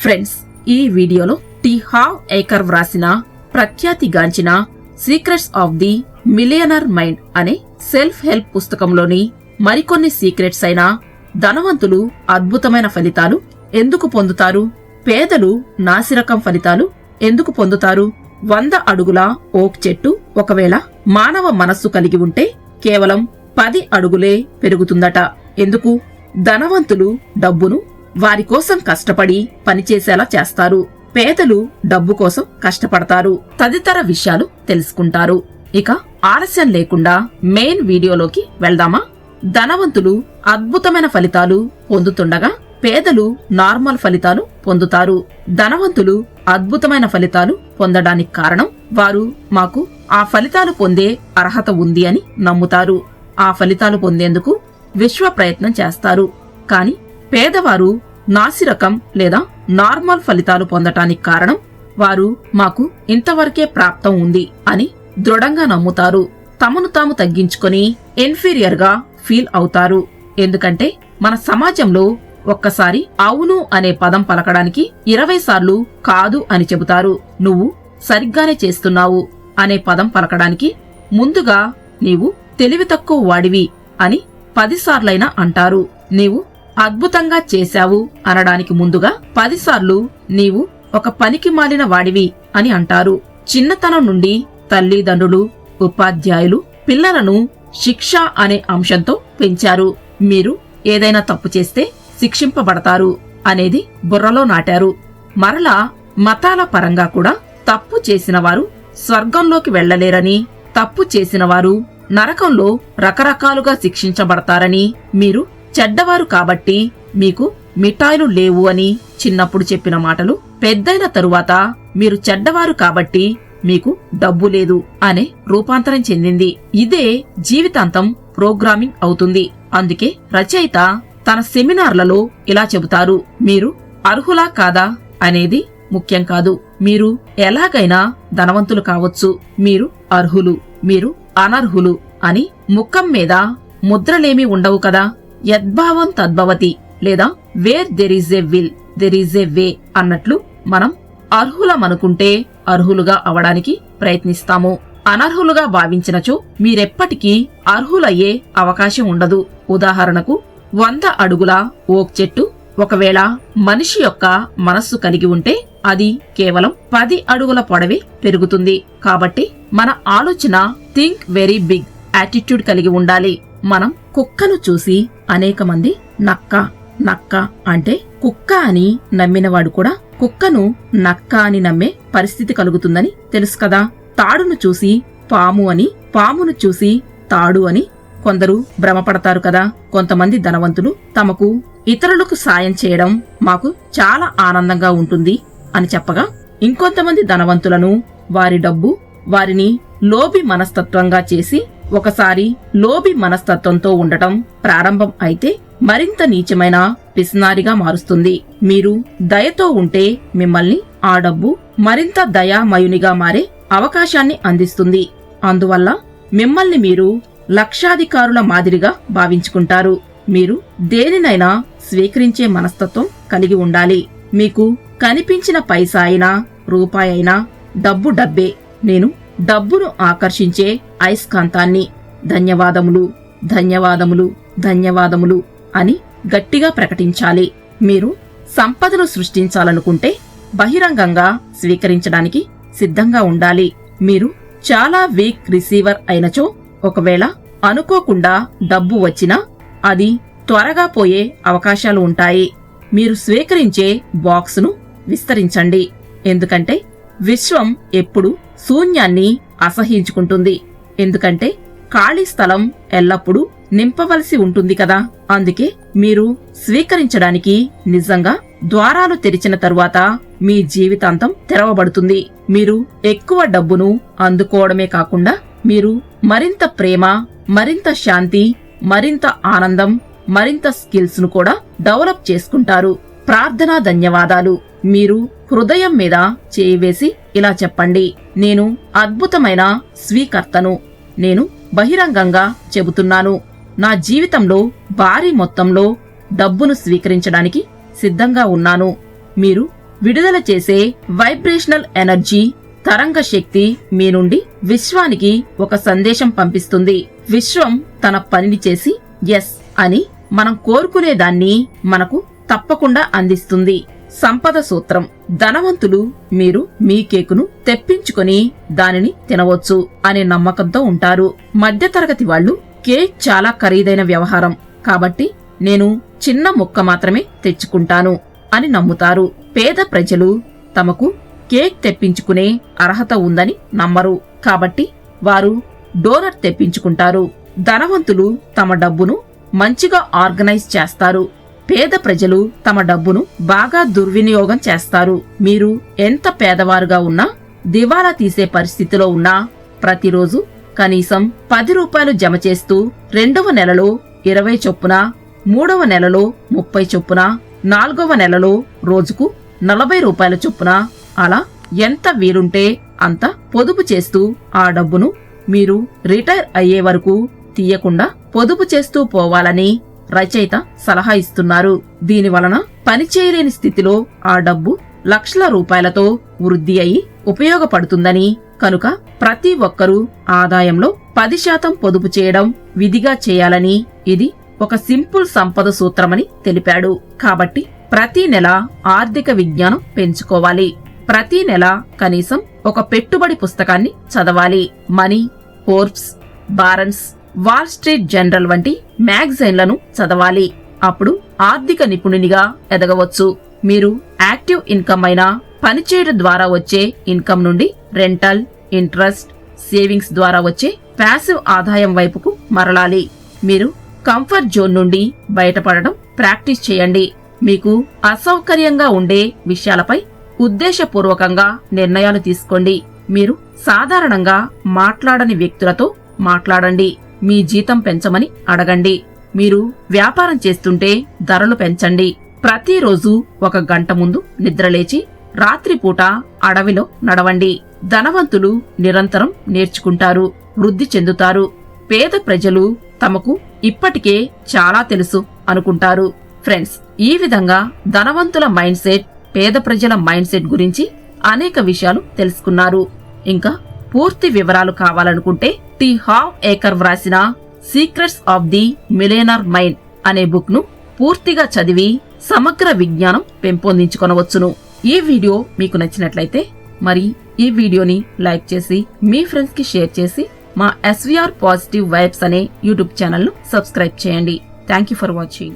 Friends, ఈ వీడియోలో T Harv Eker వ్రాసిన ప్రఖ్యాతిగాంచిన secrets of the millionaire mind అనే సెల్ఫ్ హెల్ప్ పుస్తకంలోని మరికొన్ని సీక్రెట్స్ అయిన ధనవంతులు అద్భుతమైన ఫలితాలు ఎందుకు పొందుతారు, పేదలు నాసిరకం ఫలితాలు ఎందుకు పొందుతారు, 100 అడుగుల ఓక్ చెట్టు ఒకవేళ మానవ మనస్సు కలిగి ఉంటే కేవలం 10 అడుగులే పెరుగుతుందట. ఎందుకు? ధనవంతులు డబ్బును వారి కోసం కష్టపడి పనిచేసేలా చేస్తారు, పేదలు డబ్బు కోసం కష్టపడతారు. తదితర విషయాలు తెలుసుకుంటారు. ఇక ఆలస్యం లేకుండా మెయిన్ వీడియోలోకి వెళ్దామా? ధనవంతులు అద్భుతమైన ఫలితాలు పొందుతుండగా పేదలు నార్మల్ ఫలితాలు పొందుతారు. ధనవంతులు అద్భుతమైన ఫలితాలు పొందడానికి కారణం వారు మాకు ఆ ఫలితాలు పొందే అర్హత ఉంది అని నమ్ముతారు. ఆ ఫలితాలు పొందేందుకు విశ్వ ప్రయత్నం చేస్తారు. కాని పేదవారు నాసిరకం లేదా నార్మల్ ఫలితాలు పొందటానికి కారణం వారు మాకు ఇంతవరకే ప్రాప్తం ఉంది అని దృఢంగా నమ్ముతారు. తమను తాము తగ్గించుకొని ఇన్ఫీరియర్ గా ఫీల్ అవుతారు. ఎందుకంటే మన సమాజంలో ఒక్కసారి అవును అనే పదం పలకడానికి 20 సార్లు కాదు అని చెబుతారు. నువ్వు సరిగ్గానే చేస్తున్నావు అనే పదం పలకడానికి ముందుగా నీవు తెలివి తక్కువ వాడివి అని 10 సార్లైనా అంటారు. నీవు అద్భుతంగా చేశావు అనడానికి ముందుగా 10 సార్లు నీవు ఒక పనికి మాలిన వాడివి అని అంటారు. చిన్నతనం నుండి తల్లిదండ్రులు, ఉపాధ్యాయులు పిల్లలను శిక్ష అనే అంశంతో పెంచారు. మీరు ఏదైనా తప్పు చేస్తే శిక్షింపబడతారు అనేది బుర్రలో నాటారు. మరలా మతాల పరంగా కూడా తప్పు చేసిన వారు స్వర్గంలోకి వెళ్లలేరని, తప్పు చేసిన వారు నరకంలో రకరకాలుగా శిక్షించబడతారని, మీరు చెడ్డవారు కాబట్టి మీకు మిఠాయిలు లేవు అని చిన్నప్పుడు చెప్పిన మాటలు పెద్దయిన తరువాత మీరు చెడ్డవారు కాబట్టి మీకు డబ్బు లేదు అనే రూపాంతరం చెందింది. ఇదే జీవితాంతం ప్రోగ్రామింగ్ అవుతుంది. అందుకే రచయిత తన సెమినార్లలో ఇలా చెబుతారు, మీరు అర్హులా కాదా అనేది ముఖ్యం కాదు, మీరు ఎలాగైనా ధనవంతులు కావచ్చు, మీరు అర్హులు, మీరు అనర్హులు అని ముఖం మీద ముద్రలేమీ ఉండవు కదా. యద్భావం తద్భవతి లేదా where there is a will there is a way అన్నట్లు మనం అర్హులమనుకుంటే అర్హులుగా అవడానికి ప్రయత్నిస్తాము. అనర్హులుగా భావించినచో మీరెప్పటికీ అర్హులయ్యే అవకాశం ఉండదు. ఉదాహరణకు 100 అడుగుల ఓక్ చెట్టు ఒకవేళ మనిషి యొక్క మనస్సు కలిగి ఉంటే అది కేవలం 10 అడుగుల పొడవే పెరుగుతుంది. కాబట్టి మన ఆలోచన థింక్ వెరీ బిగ్ యాటిట్యూడ్ కలిగి ఉండాలి. మనం కుక్కను చూసి అనేక మంది నక్క నక్క అంటే కుక్క అని నమ్మినవాడు కూడా కుక్కను నక్క అని నమ్మే పరిస్థితి కలుగుతుందని తెలుసు కదా. తాడును చూసి పాము అని, పామును చూసి తాడు అని కొందరు భ్రమపడతారు కదా. కొంతమంది ధనవంతులు తమకు ఇతరులకు సాయం చేయడం మాకు చాలా ఆనందంగా ఉంటుంది అని చెప్పగా, ఇంకొంతమంది ధనవంతులను వారి డబ్బు వారిని లోభి మనస్తత్వంగా చేసి ఒకసారి లోభి మనస్తత్వంతో ఉండటం ప్రారంభం అయితే మరింత నీచమైన పిసినారిగా మారుస్తుంది. మీరు దయతో ఉంటే మిమ్మల్ని ఆ డబ్బు మరింత దయామయునిగా మారే అవకాశాన్ని అందిస్తుంది. అందువల్ల మిమ్మల్ని మీరు లక్షాధికారుల మాదిరిగా భావించుకుంటారు. మీరు దేనినైనా స్వీకరించే మనస్తత్వం కలిగి ఉండాలి. మీకు కనిపించిన పైసా అయినా రూపాయి అయినా డబ్బు డబ్బే. నేను డబ్బును ఆకర్షించే అయస్కాంతాన్ని. ధన్యవాదములు ధన్యవాదములు ధన్యవాదములు అని గట్టిగా ప్రకటించాలి. మీరు సంపదను సృష్టించాలనుకుంటే బహిరంగంగా స్వీకరించడానికి సిద్ధంగా ఉండాలి. మీరు చాలా వీక్ రిసీవర్ అయినచో ఒకవేళ అనుకోకుండా డబ్బు వచ్చినా అది త్వరగా పోయే అవకాశాలు ఉంటాయి. మీరు స్వీకరించే బాక్సును విస్తరించండి. ఎందుకంటే విశ్వం ఎప్పుడు శూన్యాన్ని అసహ్యించుకుంటుంది. ఎందుకంటే ఖాళీ స్థలం ఎల్లప్పుడూ నింపవలసి ఉంటుంది కదా. అందుకే మీరు స్వీకరించడానికి నిజంగా ద్వారాలు తెరిచిన తరువాత మీ జీవితాంతం తెరవబడుతుంది. మీరు ఎక్కువ డబ్బును అందుకోవడమే కాకుండా మీరు మరింత ప్రేమ, మరింత శాంతి, మరింత ఆనందం, మరింత స్కిల్స్ ను కూడా డెవలప్ చేసుకుంటారు. ప్రార్థనా ధన్యవాదాలు. మీరు హృదయం మీద చేయి వేసి ఇలా చెప్పండి, నేను అద్భుతమైన స్వీకర్తను. నేను బహిరంగంగా చెబుతున్నాను, నా జీవితంలో భారీ మొత్తంలో డబ్బును స్వీకరించడానికి సిద్ధంగా ఉన్నాను. మీరు విడుదల చేసే వైబ్రేషనల్ ఎనర్జీ తరంగ శక్తి మీ నుండి విశ్వానికి ఒక సందేశం పంపిస్తుంది. విశ్వం తన పనిని చేసి ఎస్ అని మనం కోరుకునే దాన్ని మనకు తప్పకుండా అందిస్తుంది. సంపద సూత్రం. ధనవంతులు మీరు మీ కేకును తెప్పించుకొని దానిని తినవచ్చు అనే నమ్మకంతో ఉంటారు. మధ్యతరగతి వాళ్లు కేక్ చాలా ఖరీదైన వ్యవహారం కాబట్టి నేను చిన్న ముక్క మాత్రమే తెచ్చుకుంటాను అని నమ్ముతారు. పేద ప్రజలు తమకు కేక్ తెప్పించుకునే అర్హత ఉందని నమ్మరు కాబట్టి వారు డోనట్ తెప్పించుకుంటారు. ధనవంతులు తమ డబ్బును మంచిగా ఆర్గనైజ్ చేస్తారు. పేద ప్రజలు తమ డబ్బును బాగా దుర్వినియోగం చేస్తారు. మీరు ఎంత పేదవారుగా ఉన్నా, దివాలా తీసే పరిస్థితిలో ఉన్నా ప్రతిరోజు కనీసం 10 రూపాయలు జమ చేస్తూ 2వ నెలలో 20 చొప్పున, 3వ నెలలో 30 చొప్పున, 4వ నెలలో రోజుకు 40 రూపాయల చొప్పున అలా ఎంత వీలుంటే అంత పొదుపు చేస్తూ ఆ డబ్బును మీరు రిటైర్ అయ్యే వరకు తీయకుండా పొదుపు చేస్తూ పోవాలని రచయిత సలహా ఇస్తున్నారు. దీనివలన పనిచేయలేని స్థితిలో ఆ డబ్బు లక్షల రూపాయలతో వృద్ధి అయి ఉపయోగపడుతుందని, కనుక ప్రతి ఒక్కరూ ఆదాయంలో 10% పొదుపు చేయడం విధిగా చేయాలని ఇది ఒక సింపుల్ సంపద సూత్రమని తెలిపాడు. కాబట్టి ప్రతి నెల ఆర్థిక విజ్ఞానం పెంచుకోవాలి. ప్రతి నెల కనీసం ఒక పెట్టుబడి పుస్తకాన్ని చదవాలి. Money, Forbes, Barron's, Wall Street Journal వంటి మ్యాగజైన్లను చదవాలి. అప్పుడు ఆర్థిక నిపుణునిగా ఎదగవచ్చు. మీరు యాక్టివ్ ఇన్కమ్ అయినా పనిచేయడం ద్వారా వచ్చే ఇన్కమ్ నుండి రెంటల్, ఇంట్రెస్ట్, సేవింగ్స్ ద్వారా వచ్చే ప్యాసివ్ ఆదాయం వైపుకు మరలాలి. మీరు కంఫర్ట్ జోన్ నుండి బయటపడడం ప్రాక్టీస్ చేయండి. మీకు అసౌకర్యంగా ఉండే విషయాలపై ఉద్దేశపూర్వకంగా నిర్ణయాలు తీసుకోండి. మీరు సాధారణంగా మాట్లాడని వ్యక్తులతో మాట్లాడండి. మీ జీతం పెంచమని అడగండి. మీరు వ్యాపారం చేస్తుంటే ధరలు పెంచండి. ప్రతిరోజు 1 గంట ముందు నిద్రలేచి రాత్రిపూట అడవిలో నడవండి. ధనవంతులు నిరంతరం నేర్చుకుంటారు, వృద్ధి చెందుతారు. పేద ప్రజలు తమకు ఇప్పటికే చాలా తెలుసు అనుకుంటారు. ఫ్రెండ్స్, ఈ విధంగా ధనవంతుల మైండ్ సెట్, పేద ప్రజల మైండ్ సెట్ గురించి అనేక విషయాలు తెలుసుకున్నారు. ఇంకా పూర్తి వివరాలు కావాలనుకుంటే టి హావ్ ఏకర్ వ్రాసిన secrets of the millionaire mind అనే బుక్ ను పూర్తిగా చదివి సమగ్ర విజ్ఞానం పెంపొందించుకొనవచ్చును. ఈ వీడియో మీకు నచ్చినట్లయితే మరి ఈ వీడియోని లైక్ చేసి మీ ఫ్రెండ్స్ కి షేర్ చేసి మా SVR పాజిటివ్ వైబ్స్ అనే యూట్యూబ్ ఛానల్ ను సబ్స్క్రైబ్ చేయండి. Thank you for watching.